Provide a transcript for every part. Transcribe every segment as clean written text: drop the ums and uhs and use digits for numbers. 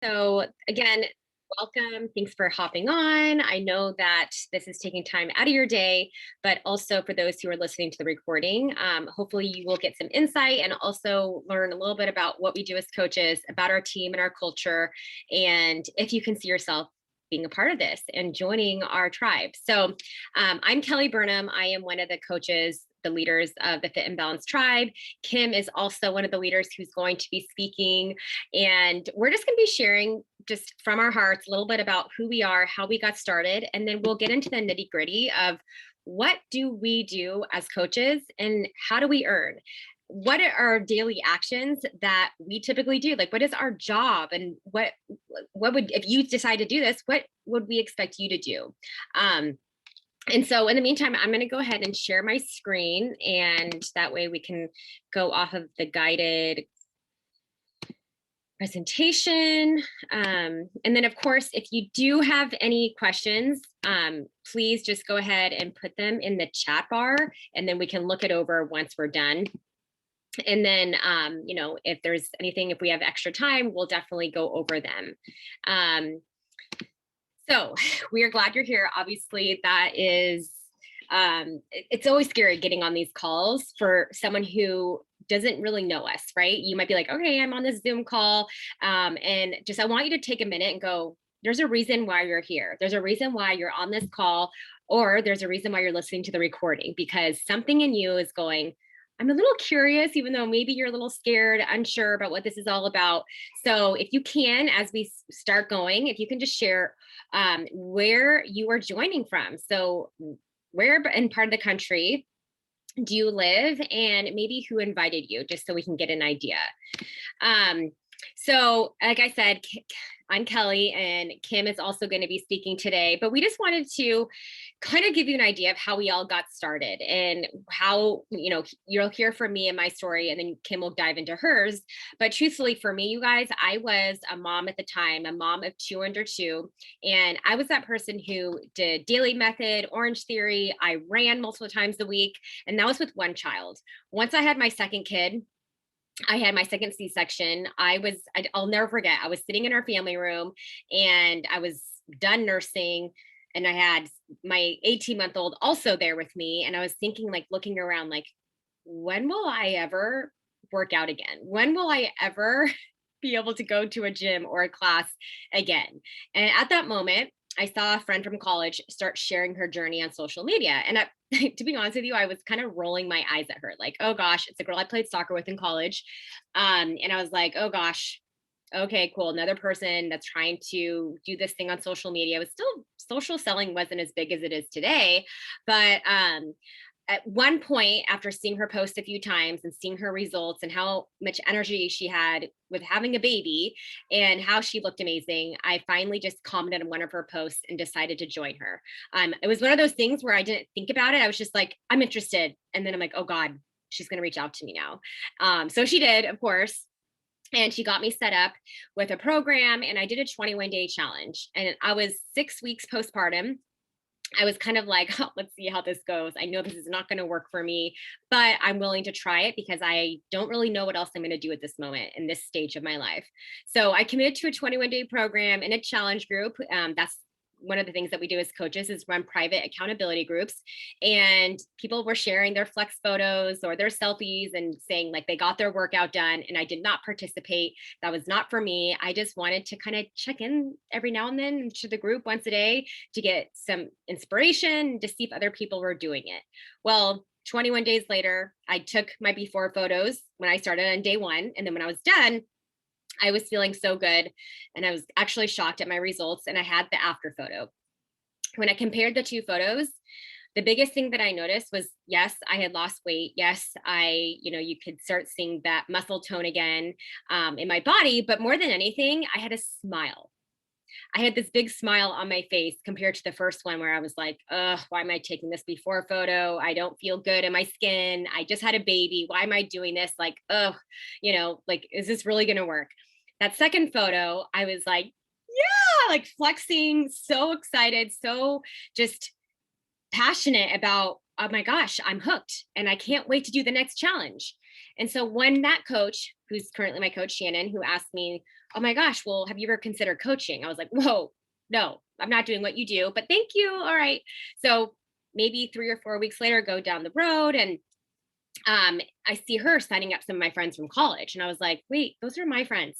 So again, welcome. Thanks for hopping on. I know that this is taking time out of your day, but also for those who are listening to the recording, hopefully you will get some insight and also learn a little bit about what we do as coaches, about our team and our culture, and if you can see yourself being a part of this and joining our tribe. So I'm Kelly Burnham. I am one of the coaches, the leaders of the Fit and Balance Tribe. Kim is also one of the leaders who's going to be speaking. And we're just going to be sharing just from our hearts a little bit about who we are, how we got started, and then we'll get into the nitty gritty of what do we do as coaches and how do we earn? What are our daily actions that we typically do? Like, what is our job, and what would, if you decide to do this, what would we expect you to do? And so in the meantime, I'm going to go ahead and share my screen, and that way we can go off of the guided presentation. And then of course, if you do have any questions, please just go ahead and put them in the chat bar, and then we can look it over once we're done. And then, if there's anything, if we have extra time, we'll definitely go over them. So we are glad you're here. Obviously, that is, it's always scary getting on these calls for someone who doesn't really know us, right? You might be like, okay, I'm on this Zoom call. And just, I want you to take a minute and go, there's a reason why you're here. There's a reason why you're on this call, or there's a reason why you're listening to the recording, because something in you is going, I'm a little curious, even though maybe you're a little scared, unsure about what this is all about. So if you can, as we start going, if you can just share where you are joining from. So where in part of the country do you live, and maybe who invited you, just so we can get an idea. So like I said, I'm Kelly, and Kim is also going to be speaking today, but we just wanted to kind of give you an idea of how we all got started and how, you'll hear from me and my story, and then Kim will dive into hers. But truthfully, for me, you guys, I was a mom at the time, a mom of two under two. And I was that person who did daily method, Orange Theory. I ran multiple times a week, and that was with one child. Once I had my second kid, I had my second C-section. I'll never forget, I was sitting in our family room, and I was done nursing, and I had my 18-month-old also there with me. And I was thinking, like, looking around, like, when will I ever work out again? When will I ever be able to go to a gym or a class again? And at that moment, I saw a friend from college start sharing her journey on social media. And to be honest with you, I was kind of rolling my eyes at her, like, oh gosh, it's a girl I played soccer with in college. And I was like, oh gosh, okay, cool. Another person that's trying to do this thing on social media. It was still, social selling wasn't as big as it is today. But at one point, after seeing her post a few times and seeing her results and how much energy she had with having a baby and how she looked amazing, I finally just commented on one of her posts and decided to join her. It was one of those things where I didn't think about it. I was just like, I'm interested. And then I'm like, oh God, she's going to reach out to me now. So she did, of course. And she got me set up with a program, and I did a 21-day challenge. And I was 6 weeks postpartum. I was kind of like, oh, let's see how this goes. I know this is not going to work for me, but I'm willing to try it because I don't really know what else I'm going to do at this moment in this stage of my life. So I committed to a 21-day program in a challenge group. That's one of the things that we do as coaches, is run private accountability groups, and people were sharing their flex photos or their selfies and saying like they got their workout done. And I did not participate. That was not for me. I just wanted to kind of check in every now and then to the group once a day to get some inspiration, to see if other people were doing it. Well, 21 days later, I took my before photos when I started on day one. And then when I was done, I was feeling so good, and I was actually shocked at my results. And I had the after photo. When I compared the two photos, the biggest thing that I noticed was, yes, I had lost weight. Yes, you could start seeing that muscle tone again in my body. But more than anything, I had a smile. I had this big smile on my face compared to the first one where I was like, ugh, why am I taking this before photo? I don't feel good in my skin. I just had a baby. Why am I doing this? Like, ugh, like, is this really going to work? That second photo, I was like, yeah, like flexing, so excited, so just passionate about, oh my gosh, I'm hooked and I can't wait to do the next challenge. And so when that coach, who's currently my coach, Shannon, who asked me, oh my gosh, well, have you ever considered coaching? I was like, whoa, no, I'm not doing what you do, but thank you. All right. So maybe 3 or 4 weeks later, go down the road and I see her signing up some of my friends from college. And I was like, wait, those are my friends.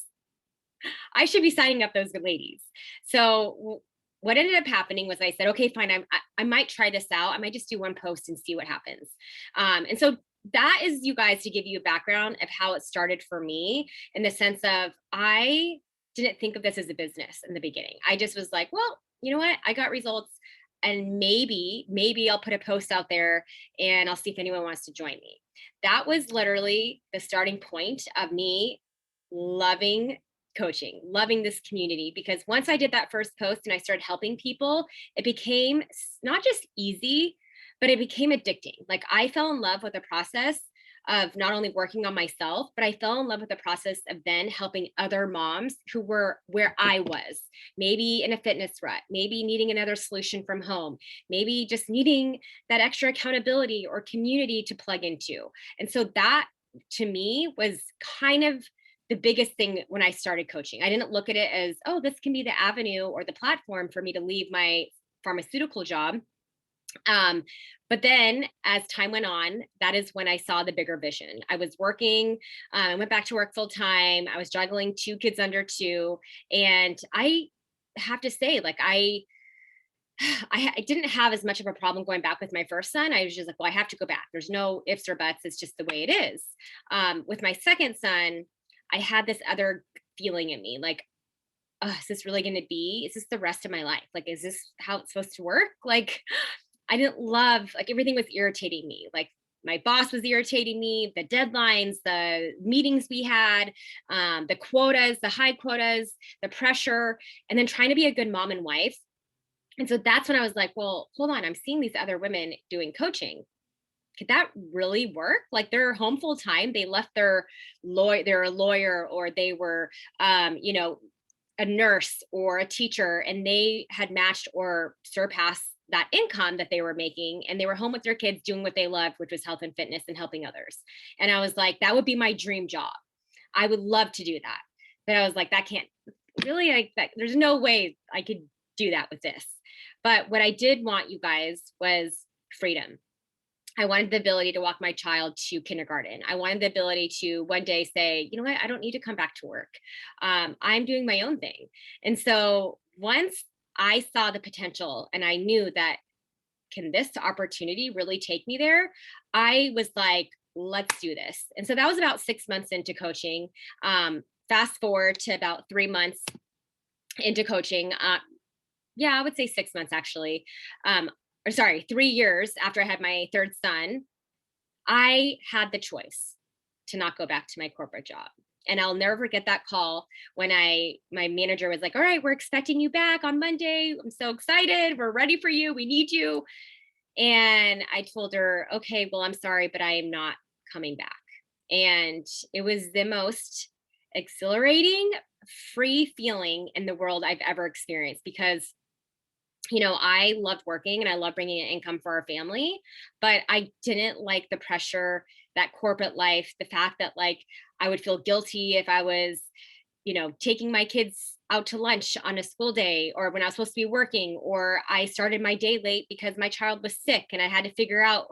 I should be signing up those good ladies. So what ended up happening was I said, okay, fine. I might try this out. I might just do one post and see what happens. And so that is, you guys, to give you a background of how it started for me, in the sense of I didn't think of this as a business in the beginning. I just was like, well, you know what? I got results, and maybe I'll put a post out there and I'll see if anyone wants to join me. That was literally the starting point of me loving coaching, loving this community, because once I did that first post and I started helping people, it became not just easy, but it became addicting. Like I fell in love with the process of not only working on myself, but I fell in love with the process of then helping other moms who were where I was, maybe in a fitness rut, maybe needing another solution from home, maybe just needing that extra accountability or community to plug into. And so that, to me, was kind of the biggest thing when I started coaching. I didn't look at it as, oh, this can be the avenue or the platform for me to leave my pharmaceutical job. Um, but then as time went on, that is when I saw the bigger vision. I was working, I went back to work full time. I was juggling 2 kids under 2. And I have to say, like, I didn't have as much of a problem going back with my first son. I was just like, well, I have to go back. There's no ifs or buts. It's just the way it is. With my second son, I had this other feeling in me, like, oh, is this really going to be? Is this the rest of my life? Like, is this how it's supposed to work? Like, I didn't love, like, everything was irritating me. Like my boss was irritating me, the deadlines, the meetings we had, the quotas, the high quotas, the pressure, and then trying to be a good mom and wife. And so that's when I was like, well, hold on, I'm seeing these other women doing coaching. Could that really work? Like they're home full time. They left their lawyer, they're a lawyer, or they were, a nurse or a teacher, and they had matched or surpassed that income that they were making, and they were home with their kids doing what they loved, which was health and fitness and helping others. And I was like, that would be my dream job. I would love to do that. But I was like, that can't really, like, that, there's no way I could do that with this. But what I did want, you guys, was freedom. I wanted the ability to walk my child to kindergarten. I wanted the ability to one day say, you know what, I don't need to come back to work. I'm doing my own thing. And so once I saw the potential and I knew that, can this opportunity really take me there? I was like, let's do this. And so that was about 6 months into coaching. Fast forward to about 3 months into coaching. Yeah, I would say 6 months actually. Or sorry, 3 years after I had my third son, I had the choice to not go back to my corporate job. And I'll never forget that call when my manager was like, all right, we're expecting you back on Monday. I'm so excited. We're ready for you. We need you. And I told her, okay, well, I'm sorry, but I am not coming back. And it was the most exhilarating, free feeling in the world I've ever experienced, because I loved working and I loved bringing in income for our family, but I didn't like the pressure, that corporate life, the fact that, like, I would feel guilty if I was, taking my kids out to lunch on a school day, or when I was supposed to be working, or I started my day late because my child was sick and I had to figure out,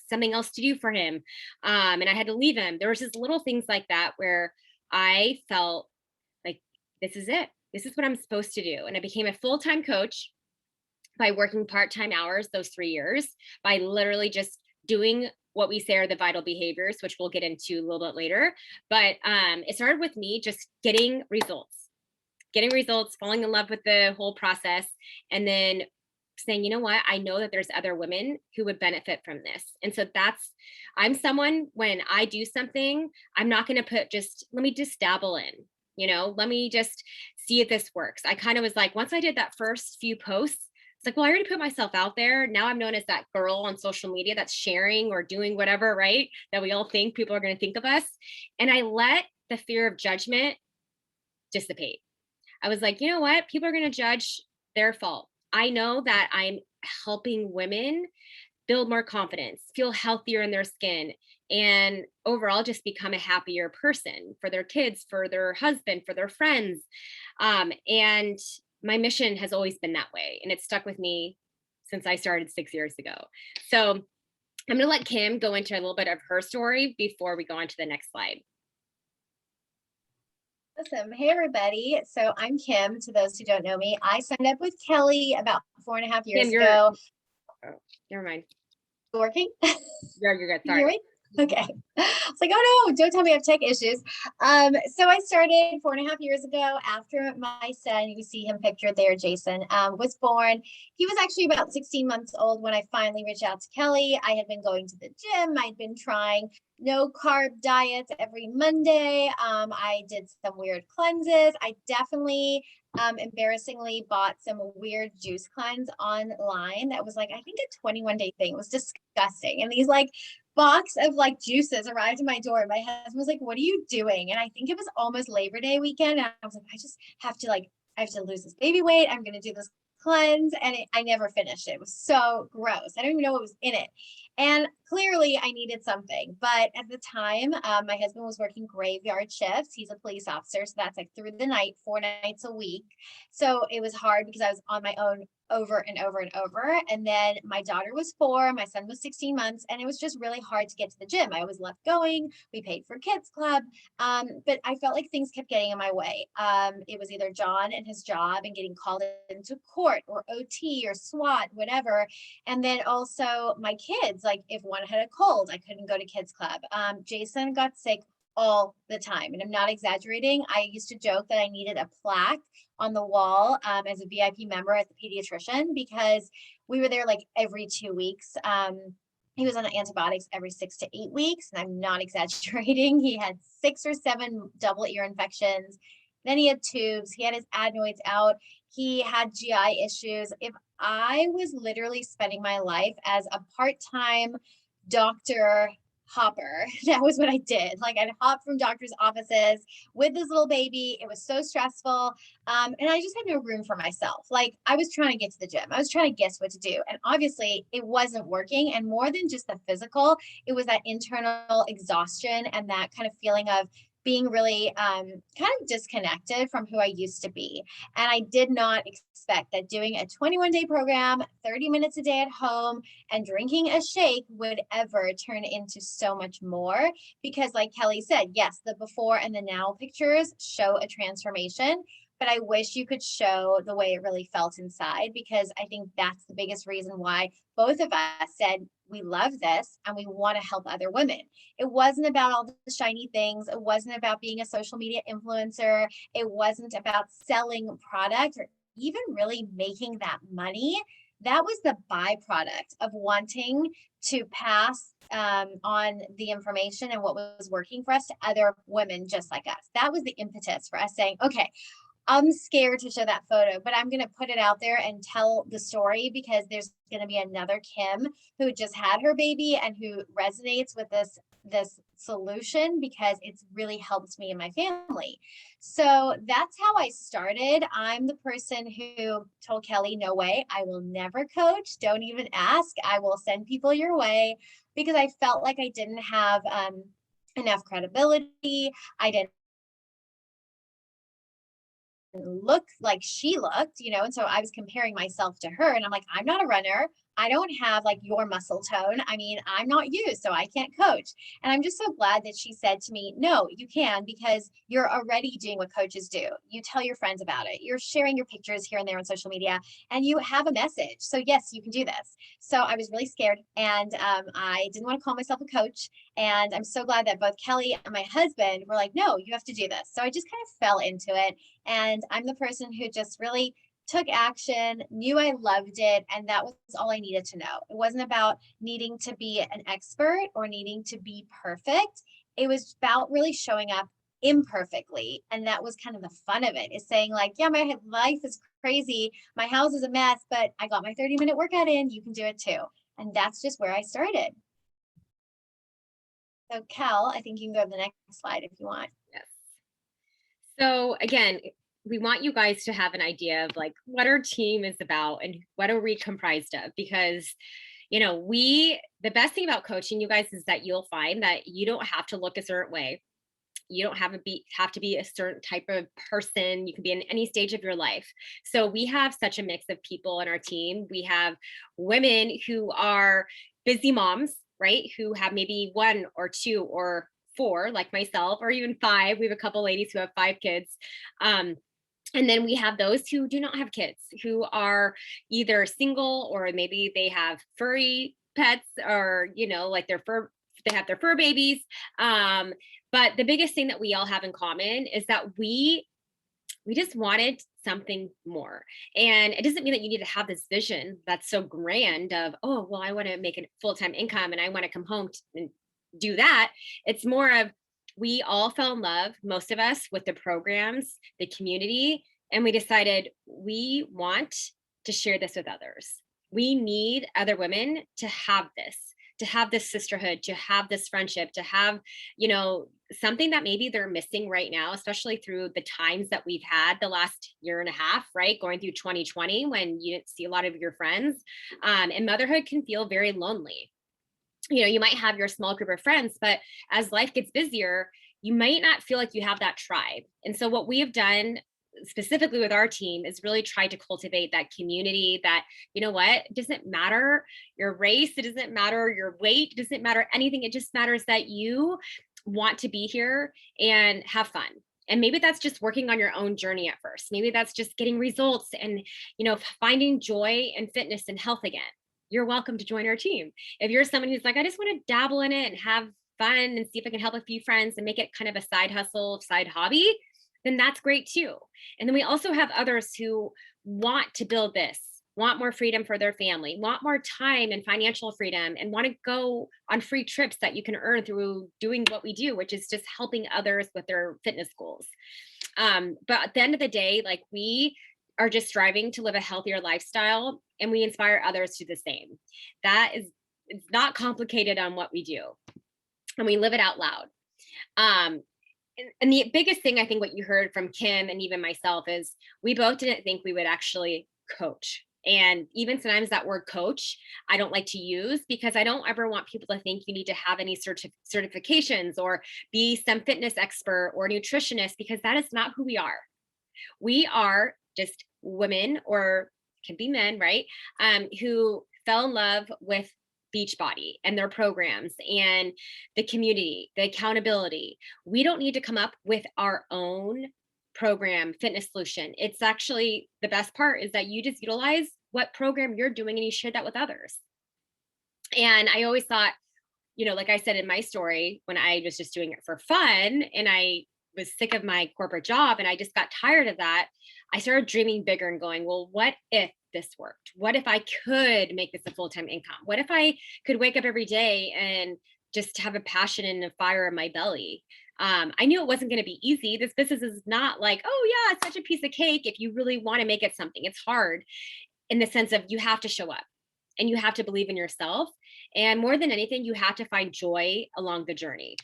something else to do for him. And I had to leave him. There was just little things like that where I felt like, this is it. This is what I'm supposed to do. And I became a full-time coach by working part-time hours those 3 years, by literally just doing what we say are the vital behaviors, which we'll get into a little bit later. But it started with me just getting results, falling in love with the whole process, and then saying, you know what, I know that there's other women who would benefit from this. And so I'm someone, when I do something, I'm not going to let me just dabble in, let me just see if this works. I kind of was like, once I did that first few posts, it's like, well, I already put myself out there. Now I'm known as that girl on social media that's sharing or doing whatever, right? That we all think people are going to think of us. And I let the fear of judgment dissipate. I was like, you know what? People are going to judge, their fault. I know that I'm helping women build more confidence, feel healthier in their skin, and overall just become a happier person for their kids, for their husband, for their friends. And my mission has always been that way, and it stuck with me since I started 6 years ago. So I'm going to let Kim go into a little bit of her story before we go on to the next slide. Awesome. Hey, everybody. So I'm Kim. To those who don't know me, I signed up with Kelly about 4.5 years Kim, ago. Oh, never mind. Working? You're good. Can you hear Sorry. me? Okay. It's like, oh no, don't tell me I have tech issues. So I started 4.5 years ago after my son, you see him pictured there, Jason, was born. He was actually about 16 months old when I finally reached out to Kelly. I had been going to the gym. I'd been trying no carb diets every Monday. I did some weird cleanses. I definitely embarrassingly bought some weird juice cleanse online that was like, I think a 21-day thing. It was disgusting. And these like box of like juices arrived at my door. My husband was like, what are you doing? And I think it was almost Labor Day weekend. And I was like, I have to lose this baby weight. I'm going to do this cleanse. And I never finished it. It was so gross. I don't even know what was in it. And clearly I needed something. But at the time, my husband was working graveyard shifts. He's a police officer. So that's like through the night, 4 nights a week. So it was hard because I was on my own over and over and over. And then my daughter was 4, my son was 16 months, and it was just really hard to get to the gym. I was left going. We paid for kids club. But I felt like things kept getting in my way. It was either John and his job and getting called into court or OT or SWAT, whatever. And then also my kids, like if one had a cold, I couldn't go to kids club. Jason got sick all the time. And I'm not exaggerating. I used to joke that I needed a plaque on the wall as a VIP member at the pediatrician because we were there like every 2 weeks. He was on antibiotics every 6 to 8 weeks. And I'm not exaggerating. He had 6 or 7 double ear infections. Then he had tubes. He had his adenoids out. He had GI issues. If I was literally spending my life as a part-time doctor hopper, that was what I did. Like I'd hop from doctor's offices with this little baby. It was so stressful. And I just had no room for myself. Like I was trying to get to the gym. I was trying to guess what to do. And obviously it wasn't working. And more than just the physical, it was that internal exhaustion and that kind of feeling of being really kind of disconnected from who I used to be. And I did not expect that doing a 21-day program, 30 minutes a day at home, and drinking a shake would ever turn into so much more. Because like Kelly said, yes, the before and the now pictures show a transformation, but I wish you could show the way it really felt inside, because I think that's the biggest reason why both of us said we love this and we want to help other women. It wasn't about all the shiny things. It wasn't about being a social media influencer. It wasn't about selling product or even really making that money. That was the byproduct of wanting to pass on the information and what was working for us to other women just like us. That was the impetus for us saying, okay, I'm scared to show that photo, but I'm going to put it out there and tell the story, because there's going to be another Kim who just had her baby and who resonates with this solution, because it's really helped me and my family. So that's how I started. I'm the person who told Kelly, no way, I will never coach. Don't even ask. I will send people your way, because I felt like I didn't have enough credibility. I didn't look like she looked, and so I was comparing myself to her, and I'm like, I'm not a runner. I don't have like your muscle tone. I mean, I'm not you, so I can't coach. And I'm just so glad that she said to me, no, you can, because you're already doing what coaches do. You tell your friends about it. You're sharing your pictures here and there on social media, and you have a message. So yes, you can do this. So I was really scared, and I didn't want to call myself a coach. And I'm so glad that both Kelly and my husband were like, no, you have to do this. So I just kind of fell into it. And I'm the person who just really took action, knew I loved it, and that was all I needed to know. It wasn't about needing to be an expert or needing to be perfect. It was about really showing up imperfectly. And that was kind of the fun of it, is saying like, yeah, my life is crazy. My house is a mess, but I got my 30-minute workout in. You can do it too. And that's just where I started. So Cal, I think you can go to the next slide if you want. Yes. So again, we want you guys to have an idea of like what our team is about and what are we comprised of, because The best thing about coaching, you guys, is that you'll find that you don't have to look a certain way. You don't have to be a certain type of person. You can be in any stage of your life. So we have such a mix of people on our team. We have women who are busy moms, right? Who have maybe one or two or four, like myself, or even five. We have a couple ladies who have five kids. And then we have those who do not have kids, who are either single, or maybe they have furry pets, or, like they have their fur babies. But the biggest thing that we all have in common is that we just wanted something more. And it doesn't mean that you need to have this vision that's so grand of, oh, well, I want to make a full-time income and I want to come home and do that. It's more of, we all fell in love, most of us, with the programs, the community, and we decided we want to share this with others. We need other women to have this sisterhood, to have this friendship, to have, something that maybe they're missing right now, especially through the times that we've had the last year and a half, right? Going through 2020, when you didn't see a lot of your friends. And motherhood can feel very lonely. You might have your small group of friends, but as life gets busier, you might not feel like you have that tribe. And so what we have done specifically with our team is really try to cultivate that community that, it doesn't matter your race, it doesn't matter your weight, it doesn't matter anything. It just matters that you want to be here and have fun. And maybe that's just working on your own journey at first. Maybe that's just getting results and, finding joy and fitness and health again. You're welcome to join our team. If you're someone who's like, I just want to dabble in it and have fun and see if I can help a few friends and make it kind of a side hustle, side hobby, then that's great too. And then we also have others who want to build this, want more freedom for their family, want more time and financial freedom, and want to go on free trips that you can earn through doing what we do, which is just helping others with their fitness goals. But at the end of the day, like, we are just striving to live a healthier lifestyle, and we inspire others to the same. It's not complicated on what we do, and we live it out loud. And the biggest thing, I think, what you heard from Kim and even myself, is we both didn't think we would actually coach. And even sometimes that word coach, I don't like to use, because I don't ever want people to think you need to have any certifications or be some fitness expert or nutritionist, because that is not who we are. We are just women, or can be men, right? Who fell in love with Beachbody and their programs and the community, the accountability. We don't need to come up with our own program fitness solution. It's actually, the best part is that you just utilize what program you're doing and you share that with others. And I always thought, like I said in my story, when I was just doing it for fun and I was sick of my corporate job and I just got tired of that, I started dreaming bigger and going, well, what if this worked? What if I could make this a full-time income? What if I could wake up every day and just have a passion and a fire in my belly? I knew it wasn't going to be easy. This business is not like, oh yeah, it's such a piece of cake. If you really want to make it something, it's hard, in the sense of you have to show up and you have to believe in yourself. And more than anything, you have to find joy along the journey.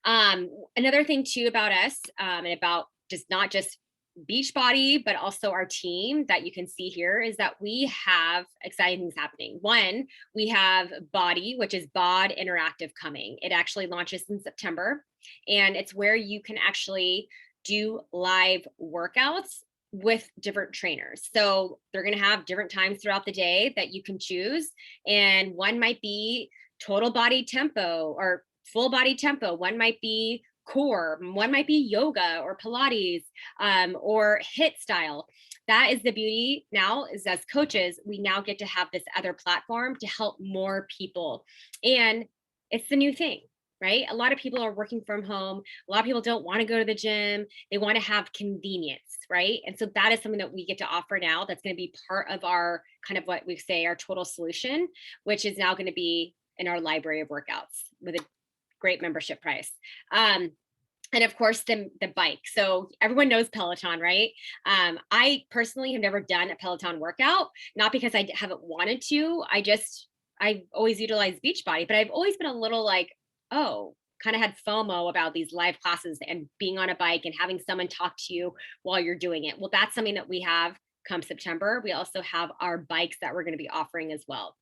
Another thing too about us, and about not just Beachbody, but also our team that you can see here, is that we have exciting things happening. One, we have Body, which is BOD Interactive, coming. It actually launches in September, and it's where you can actually do live workouts with different trainers. So they're going to have different times throughout the day that you can choose. And one might be total body tempo or full body tempo. One might be core, one might be yoga or Pilates, or HIIT style. That is the beauty now, is as coaches, we now get to have this other platform to help more people. And it's the new thing, right? A lot of people are working from home. A lot of people don't want to go to the gym. They want to have convenience, right? And so that is something that we get to offer now. That's going to be part of our kind of what we say our total solution, which is now going to be in our library of workouts with a great membership price. And of course, the bike. So everyone knows Peloton, right? I personally have never done a Peloton workout, not because I haven't wanted to. I've always utilized Beachbody, but I've always been a little like, oh, kind of had FOMO about these live classes and being on a bike and having someone talk to you while you're doing it. Well, that's something that we have come September. We also have our bikes that we're going to be offering as well.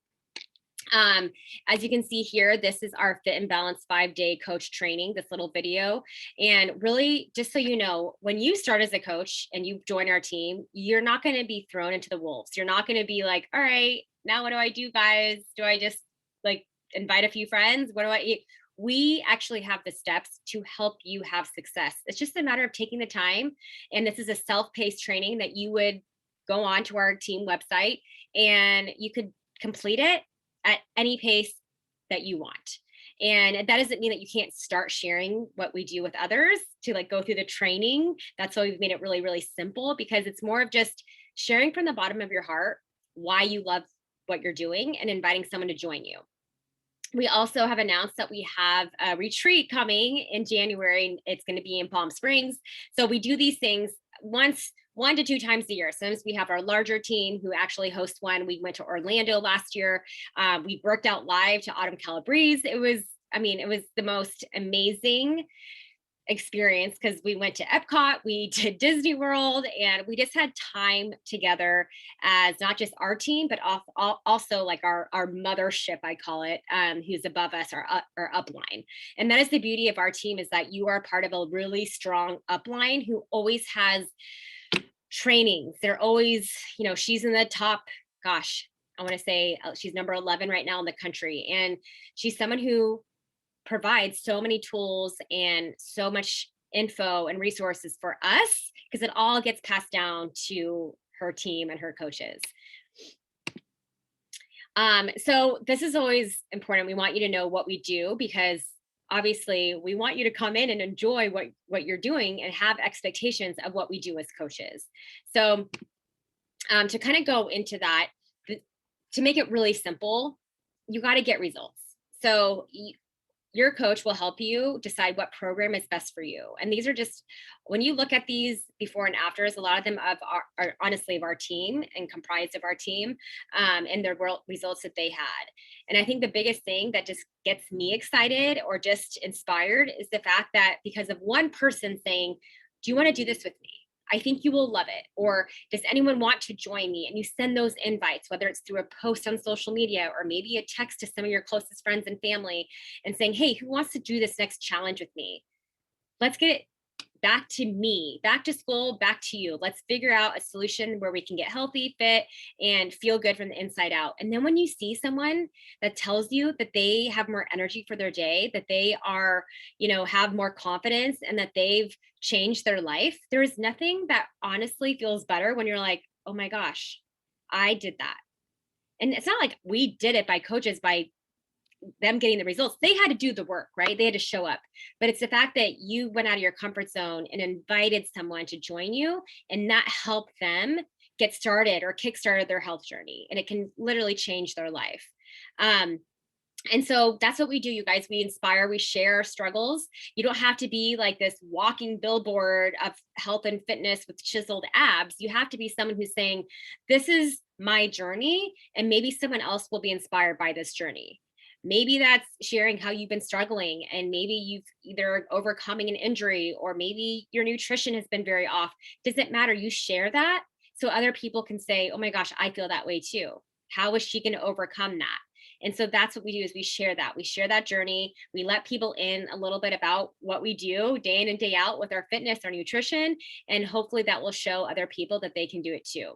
As you can see here, this is our Fit and Balance 5-day coach training, this little video. And really, just so you know, when you start as a coach and you join our team, you're not going to be thrown into the wolves. You're not going to be like, all right, now what do I do, guys? Do I just like invite a few friends? What do I eat? We actually have the steps to help you have success. It's just a matter of taking the time. And this is a self-paced training that you would go on to our team website and you could complete it at any pace that you want. And that doesn't mean that you can't start sharing what we do with others to like go through the training. That's why we've made it really, really simple, because it's more of just sharing from the bottom of your heart why you love what you're doing and inviting someone to join you. We also have announced that we have a retreat coming in January. It's going to be in Palm Springs. So we do these things once 1 to 2 times a year. Sometimes we have our larger team who actually hosts one. We went to Orlando last year. We worked out live to Autumn Calabrese. It was the most amazing experience because we went to Epcot, we did Disney World, and we just had time together as not just our team, but also like our mothership, I call it, who's above us, our upline. And that is the beauty of our team, is that you are part of a really strong upline who always has trainings. They're always, she's in the top, gosh, I want to say she's number 11 right now in the country. And she's someone who provides so many tools and so much info and resources for us, because it all gets passed down to her team and her coaches. So this is always important. We want you to know what we do, because obviously we want you to come in and enjoy what you're doing and have expectations of what we do as coaches. So to kind of go into that, to make it really simple, you got to get results. So your coach will help you decide what program is best for you. And these are just, when you look at these before and afters, a lot of them are honestly of our team and comprised of our team, and their results that they had. And I think the biggest thing that just gets me excited or just inspired is the fact that because of one person saying, do you want to do this with me? I think you will love it. Or does anyone want to join me? And you send those invites, whether it's through a post on social media or maybe a text to some of your closest friends and family and saying, hey, who wants to do this next challenge with me? Let's get it back to me, back to school, back to you. Let's figure out a solution where we can get healthy, fit, and feel good from the inside out. And then when you see someone that tells you that they have more energy for their day, that they are, have more confidence, and that they've changed their life, there is nothing that honestly feels better when you're like, oh my gosh, I did that. And it's not like we did it by coaches, by them getting the results. They had to do the work, right? They had to show up. But it's the fact that you went out of your comfort zone and invited someone to join you, and that helped them get started or kickstarted their health journey. And it can literally change their life. And so that's what we do, you guys. We inspire, we share our struggles. You don't have to be like this walking billboard of health and fitness with chiseled abs. You have to be someone who's saying, this is my journey, and maybe someone else will be inspired by this journey. Maybe that's sharing how you've been struggling, and maybe you've either overcoming an injury, or maybe your nutrition has been very off. Doesn't matter. You share that so other people can say, oh my gosh, I feel that way too. How is she going to overcome that? And so that's what we do, is we share that. We share that journey. We let people in a little bit about what we do day in and day out with our fitness, our nutrition, and hopefully that will show other people that they can do it too.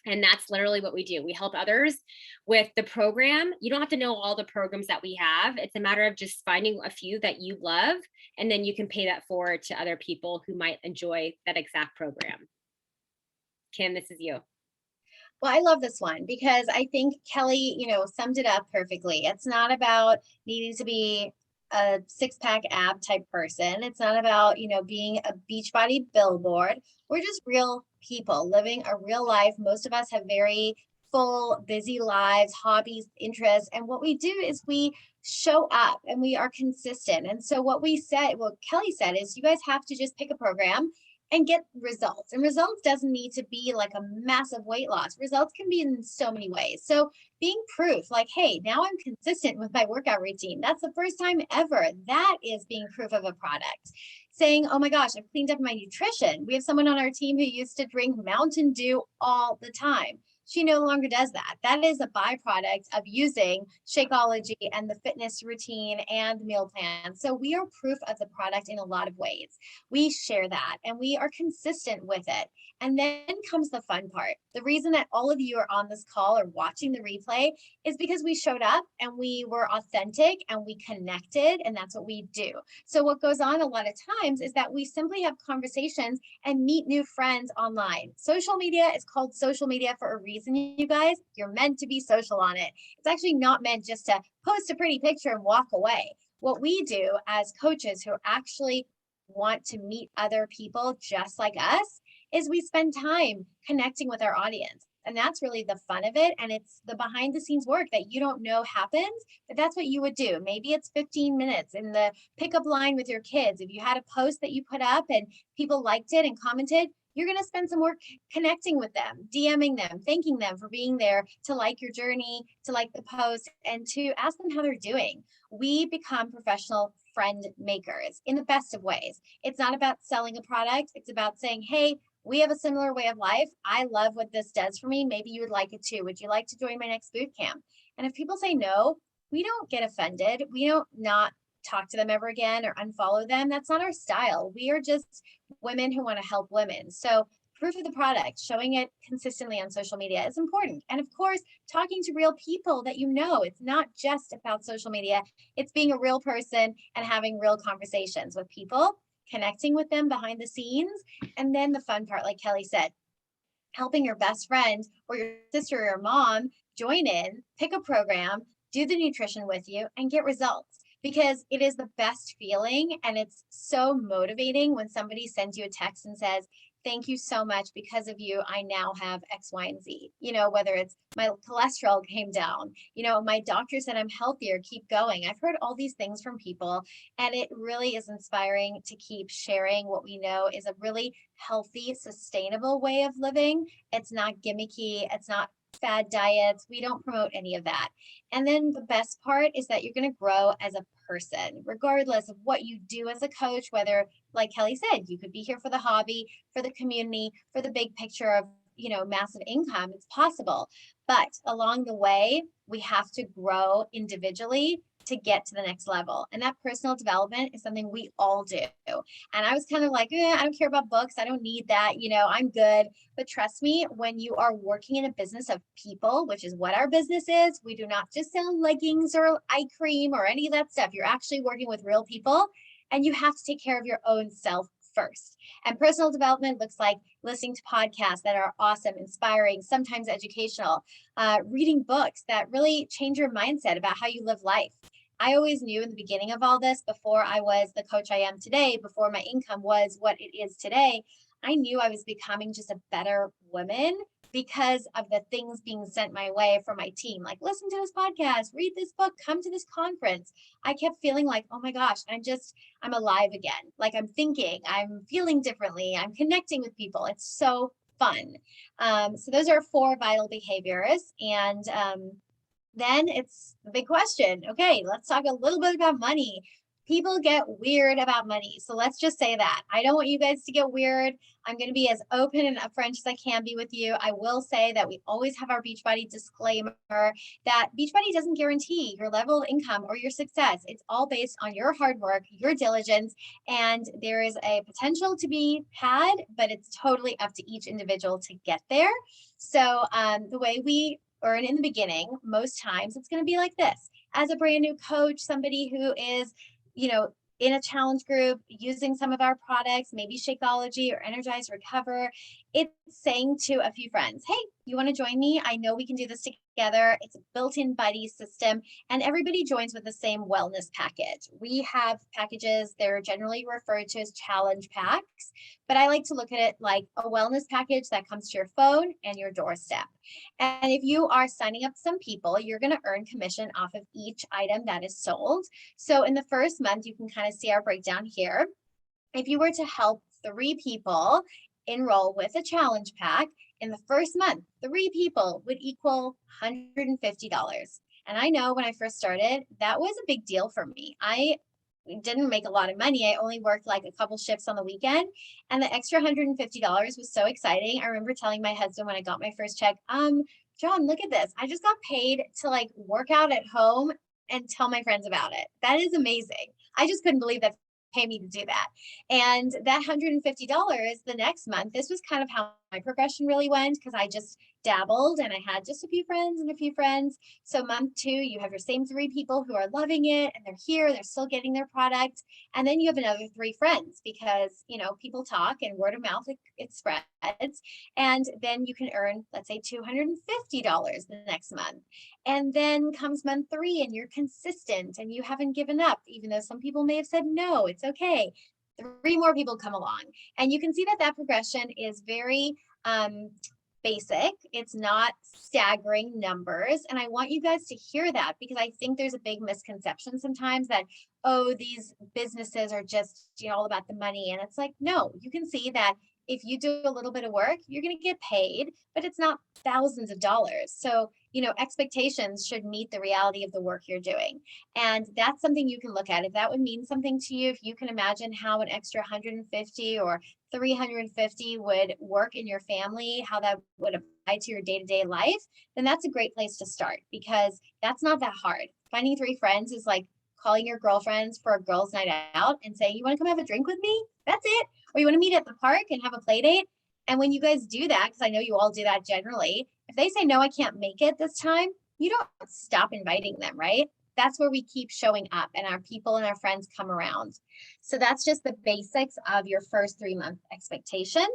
And that's literally what we do. We help others with the program. You don't have to know all the programs that we have. It's a matter of just finding a few that you love, and then you can pay that forward to other people who might enjoy that exact program. Kim, this is you. Well, I love this one because I think Kelly, summed it up perfectly. It's not about needing to be a 6-pack ab type person. It's not about, being a Beachbody billboard. We're just real people living a real life. Most of us have very full, busy lives, hobbies, interests. And what we do is we show up and we are consistent. And so what Kelly said is, you guys have to just pick a program and get results. And results doesn't need to be like a massive weight loss. Results can be in so many ways. So being proof, like, hey, now I'm consistent with my workout routine. That's the first time ever. That is being proof of a product. Saying, oh my gosh, I've cleaned up my nutrition. We have someone on our team who used to drink Mountain Dew all the time. She no longer does that. That is a byproduct of using Shakeology and the fitness routine and the meal plan. So we are proof of the product in a lot of ways. We share that and we are consistent with it. And then comes the fun part. The reason that all of you are on this call or watching the replay is because we showed up and we were authentic and we connected, and that's what we do. So what goes on a lot of times is that we simply have conversations and meet new friends online. Social media is called social media for a reason, you guys. You're meant to be social on it. It's actually not meant just to post a pretty picture and walk away. What we do as coaches who actually want to meet other people just like us is we spend time connecting with our audience. And that's really the fun of it. And it's the behind the scenes work that you don't know happens, but that's what you would do. Maybe it's 15 minutes in the pickup line with your kids. If you had a post that you put up and people liked it and commented, you're going to spend some work connecting with them, DMing them, thanking them for being there, to like your journey, to like the post, and to ask them how they're doing. We become professional friend makers in the best of ways. It's not about selling a product. It's about saying, hey, we have a similar way of life. I love what this does for me. Maybe you would like it too. Would you like to join my next boot camp? And if people say no, we don't get offended. We don't not talk to them ever again or unfollow them. That's not our style. We are just women who want to help women. So proof of the product, showing it consistently on social media is important. And of course, talking to real people that you know. It's not just about social media. It's being a real person and having real conversations with people, connecting with them behind the scenes. And then the fun part, like Kelly said, helping your best friend or your sister or your mom join in, pick a program, do the nutrition with you, and get results. Because it is the best feeling and it's so motivating when somebody sends you a text and says, thank you so much. Because of you, I now have X, Y, and Z. You know, whether it's my cholesterol came down, you know, my doctor said I'm healthier, keep going. I've heard all these things from people, and it really is inspiring to keep sharing what we know is a really healthy, sustainable way of living. It's not gimmicky. It's not fad diets. We don't promote any of that. And then the best part is that you're going to grow as a person, regardless of what you do as a coach, whether, like Kelly said, you could be here for the hobby, for the community, for the big picture of, you know, massive income. It's possible. But along the way, we have to grow individually to get to the next level. And that personal development is something we all do. And I was kind of like, I don't care about books. I don't need that. You know, I'm good. But trust me, when you are working in a business of people, which is what our business is, we do not just sell leggings or eye cream or any of that stuff. You're actually working with real people, and you have to take care of your own self first. And personal development looks like listening to podcasts that are awesome, inspiring, sometimes educational, reading books that really change your mindset about how you live life. I always knew in the beginning of all this, before I was the coach I am today, before my income was what it is today, I knew I was becoming just a better woman because of the things being sent my way from my team. Like, listen to this podcast, read this book, come to this conference. I kept feeling like, oh my gosh, I'm alive again. Like, I'm thinking, I'm feeling differently, I'm connecting with people. It's so fun. So those are 4 vital behaviors. And then it's the big question. Okay, let's talk a little bit about money. People get weird about money. So let's just say that. I don't want you guys to get weird. I'm going to be as open and upfront as I can be with you. I will say that we always have our Beachbody disclaimer that Beachbody doesn't guarantee your level of income or your success. It's all based on your hard work, your diligence, and there is a potential to be had, but it's totally up to each individual to get there. So the way we earn in the beginning, most times it's going to be like this. As a brand new coach, somebody who is, you know, in a challenge group, using some of our products, maybe Shakeology or Energize Recover, it's saying to a few friends, hey, you want to join me? I know we can do this together. It's a built-in buddy system, and everybody joins with the same wellness package. We have packages, they're generally referred to as challenge packs, but I like to look at it like a wellness package that comes to your phone and your doorstep. And if you are signing up some people, you're going to earn commission off of each item that is sold. So in the first month, you can kind of see our breakdown here. If you were to help 3 people enroll with a challenge pack, in the first month, 3 people would equal $150. And I know when I first started, that was a big deal for me. I didn't make a lot of money. I only worked like a couple shifts on the weekend. And the extra $150 was so exciting. I remember telling my husband when I got my first check, John, look at this. I just got paid to like work out at home and tell my friends about it. That is amazing. I just couldn't believe that pay me to do that. And that $150 the next month, this was kind of how my progression really went, because I just dabbled and I had just a few friends and a few friends. So month 2, you have your same 3 people who are loving it and they're here, they're still getting their product. And then you have another 3 friends because, you know, people talk and word of mouth, it spreads. And then you can earn, let's say $250 the next month. And then comes month 3 and you're consistent and you haven't given up, even though some people may have said, no, it's okay. 3 more people come along. And you can see that that progression is very basic. It's not staggering numbers. And I want you guys to hear that, because I think there's a big misconception sometimes that, oh, these businesses are just, you know, all about the money. And it's like, no, you can see that if you do a little bit of work, you're going to get paid, but it's not thousands of dollars. So, you know, expectations should meet the reality of the work you're doing. And that's something you can look at. If that would mean something to you, if you can imagine how an extra 150 or 350 would work in your family, how that would apply to your day-to-day life, then that's a great place to start, because that's not that hard. Finding 3 friends is like calling your girlfriends for a girls' night out and saying, you want to come have a drink with me? That's it. Or you want to meet at the park and have a play date? And when you guys do that, because I know you all do that generally, if they say, no, I can't make it this time, you don't stop inviting them, right? That's where we keep showing up and our people and our friends come around. So that's just the basics of your first 3-month expectation.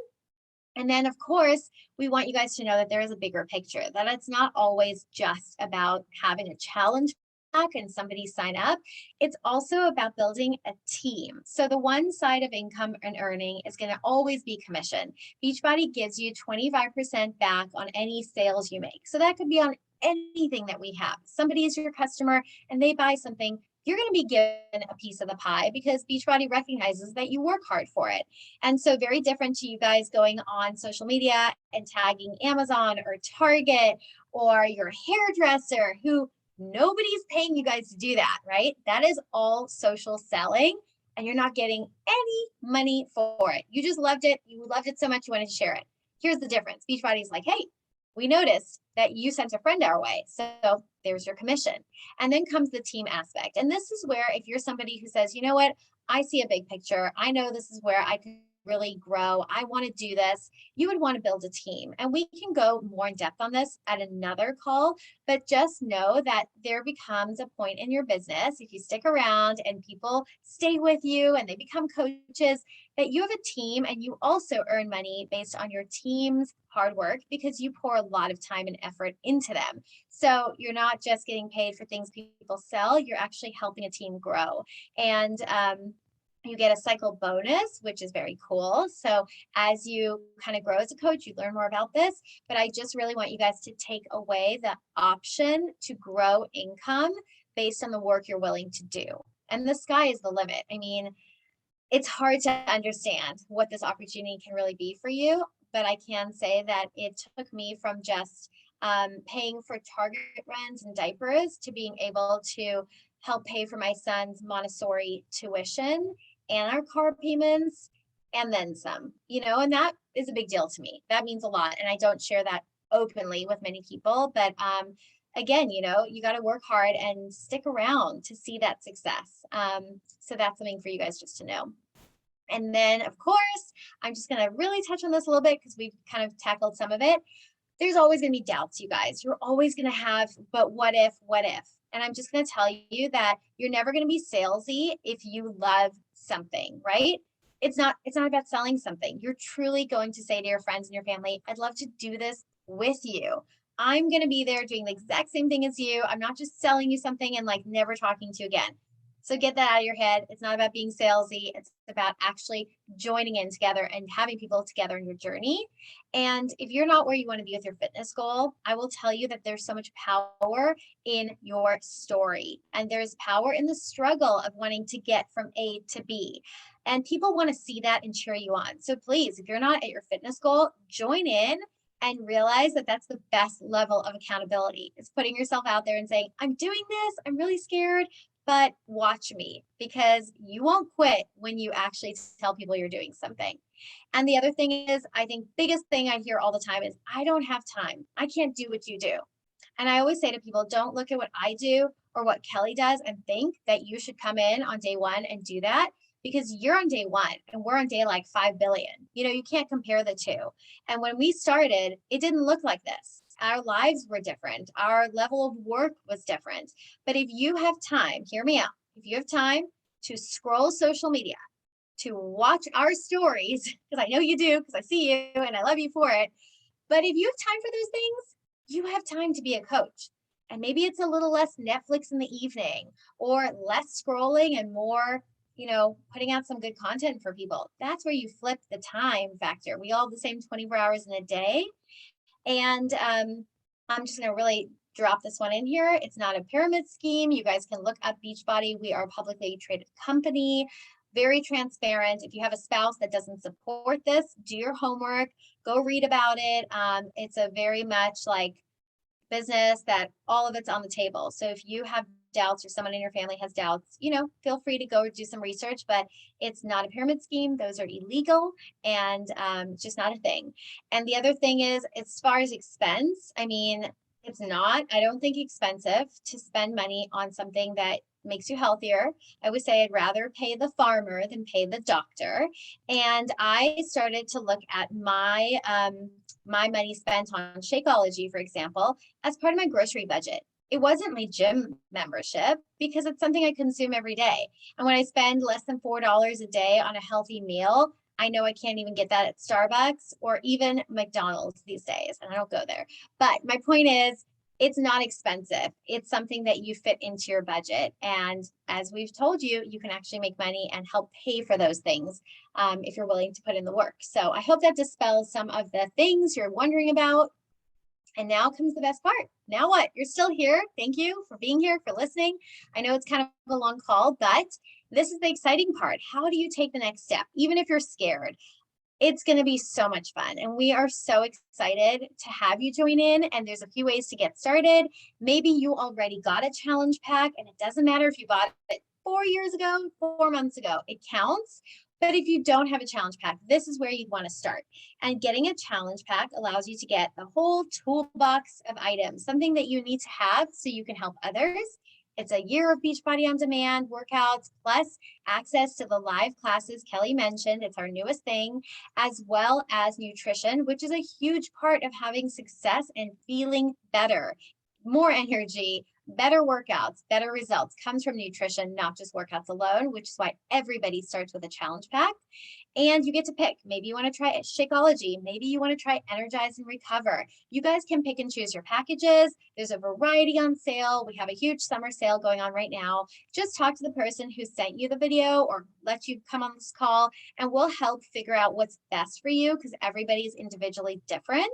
And then, of course, we want you guys to know that there is a bigger picture, that it's not always just about having a challenge pack and somebody sign up. It's also about building a team. So the one side of income and earning is going to always be commission. Beachbody gives you 25% back on any sales you make. So that could be on anything that we have. Somebody is your customer and they buy something, you're going to be given a piece of the pie, because Beachbody recognizes that you work hard for it. And so very different to you guys going on social media and tagging Amazon or Target or your hairdresser, who nobody's paying you guys to do that, right? That is all social selling, and you're not getting any money for it. You just loved it. You loved it so much you wanted to share it. Here's the difference. Beachbody's like, hey, we noticed that you sent a friend our way, so there's your commission. And then comes the team aspect. And this is where, if you're somebody who says, you know what, I see a big picture, I know this is where I can really grow, I want to do this, you would want to build a team. And we can go more in depth on this at another call, but just know that there becomes a point in your business, if you stick around and people stay with you and they become coaches, that you have a team and you also earn money based on your team's hard work, because you pour a lot of time and effort into them. So you're not just getting paid for things people sell, you're actually helping a team grow. And you get a cycle bonus, which is very cool. So as you kind of grow as a coach, you learn more about this, but I just really want you guys to take away the option to grow income based on the work you're willing to do. And the sky is the limit. I mean, it's hard to understand what this opportunity can really be for you, but I can say that it took me from just paying for Target runs and diapers to being able to help pay for my son's Montessori tuition and our car payments and then some, you know, and that is a big deal to me. That means a lot. And I don't share that openly with many people, but again, you know, you got to work hard and stick around to see that success. So that's something for you guys just to know. And then, of course, I'm just going to really touch on this a little bit because we've kind of tackled some of it. There's always going to be doubts, you guys. You're always going to have, but what if, what if? And I'm just going to tell you that you're never going to be salesy if you love something, right? It's not about selling something. You're truly going to say to your friends and your family, I'd love to do this with you. I'm going to be there doing the exact same thing as you. I'm not just selling you something and like never talking to you again. So get that out of your head. It's not about being salesy. It's about actually joining in together and having people together in your journey. And if you're not where you want to be with your fitness goal, I will tell you that there's so much power in your story. And there's power in the struggle of wanting to get from A to B. And people want to see that and cheer you on. So please, if you're not at your fitness goal, join in and realize that that's the best level of accountability. It's putting yourself out there and saying, I'm doing this. I'm really scared, but watch me, because you won't quit when you actually tell people you're doing something. And the other thing is, I think biggest thing I hear all the time is, I don't have time. I can't do what you do. And I always say to people, don't look at what I do or what Kelly does and think that you should come in on day one and do that, because you're on day one and we're on day like 5 billion. You can't compare the two. And when we started, it didn't look like this. Our lives were different. Our level of work was different. But if you have time, hear me out. If you have time to scroll social media, to watch our stories, because I know you do, because I see you and I love you for it. But if you have time for those things, you have time to be a coach. And maybe it's a little less Netflix in the evening, or less scrolling and more, putting out some good content for people. That's where you flip the time factor. We all have the same 24 hours in a day. And I'm just going to really drop this one in here. It's not a pyramid scheme. You guys can look up Beachbody. We are a publicly traded company, very transparent. If you have a spouse that doesn't support this, do your homework, go read about it. It's a very much like business that all of it's on the table. So if you have doubts or someone in your family has doubts, feel free to go do some research, but it's not a pyramid scheme. Those are illegal and just not a thing. And the other thing is, as far as expense, it's not, I don't think, expensive to spend money on something that makes you healthier. I would say I'd rather pay the farmer than pay the doctor. And I started to look at my money spent on Shakeology, for example, as part of my grocery budget. It wasn't my gym membership, because it's something I consume every day. And when I spend less than $4 a day on a healthy meal, I know I can't even get that at Starbucks or even McDonald's these days, and I don't go there. But my point is, it's not expensive. It's something that you fit into your budget. And as we've told you, you can actually make money and help pay for those things if you're willing to put in the work. So I hope that dispels some of the things you're wondering about. And now comes the best part. Now what? You're still here. Thank you for being here, for listening. I know it's kind of a long call, but this is the exciting part. How do you take the next step? Even if you're scared, it's going to be so much fun. And we are so excited to have you join in. And there's a few ways to get started. Maybe you already got a challenge pack, and it doesn't matter if you bought it 4 years ago, 4 months ago, it counts. But if you don't have a challenge pack, this is where you'd want to start. And getting a challenge pack allows you to get the whole toolbox of items, something that you need to have so you can help others. It's a year of Beachbody On Demand workouts, plus access to the live classes Kelly mentioned. It's our newest thing, as well as nutrition, which is a huge part of having success and feeling better. More energy, better workouts, better results comes from nutrition, not just workouts alone, which is why everybody starts with a challenge pack. And you get to pick. Maybe you want to try Shakeology. Maybe you want to try Energize and Recover. You guys can pick and choose your packages. There's a variety on sale. We have a huge summer sale going on right now. Just talk to the person who sent you the video or let you come on this call, and we'll help figure out what's best for you, because everybody's individually different.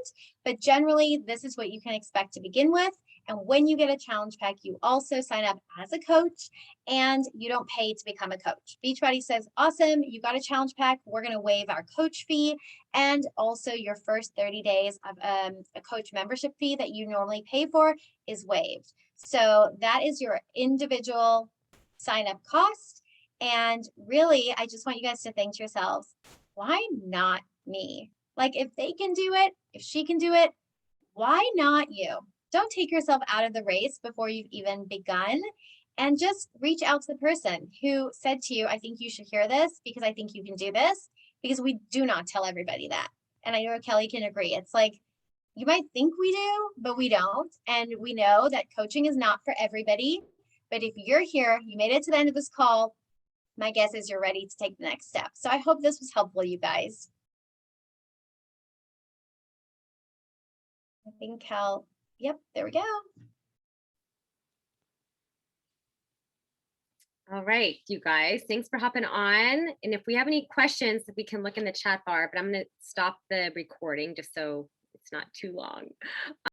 But generally, this is what you can expect to begin with. And when you get a challenge pack, you also sign up as a coach, and you don't pay to become a coach. Beachbody says, awesome, you got a challenge pack. We're going to waive our coach fee, and also your first 30 days of a coach membership fee that you normally pay for is waived. So that is your individual sign up cost. And really, I just want you guys to think to yourselves, why not me? Like, if they can do it, if she can do it, why not you? Don't take yourself out of the race before you've even begun, and just reach out to the person who said to you, I think you should hear this because I think you can do this, because we do not tell everybody that. And I know Kelly can agree. It's like, you might think we do, but we don't. And we know that coaching is not for everybody. But if you're here, you made it to the end of this call, my guess is you're ready to take the next step. So I hope this was helpful, you guys. I think Cal, yep, there we go. All right, you guys, thanks for hopping on. And if we have any questions, we can look in the chat bar, but I'm going to stop the recording just so it's not too long.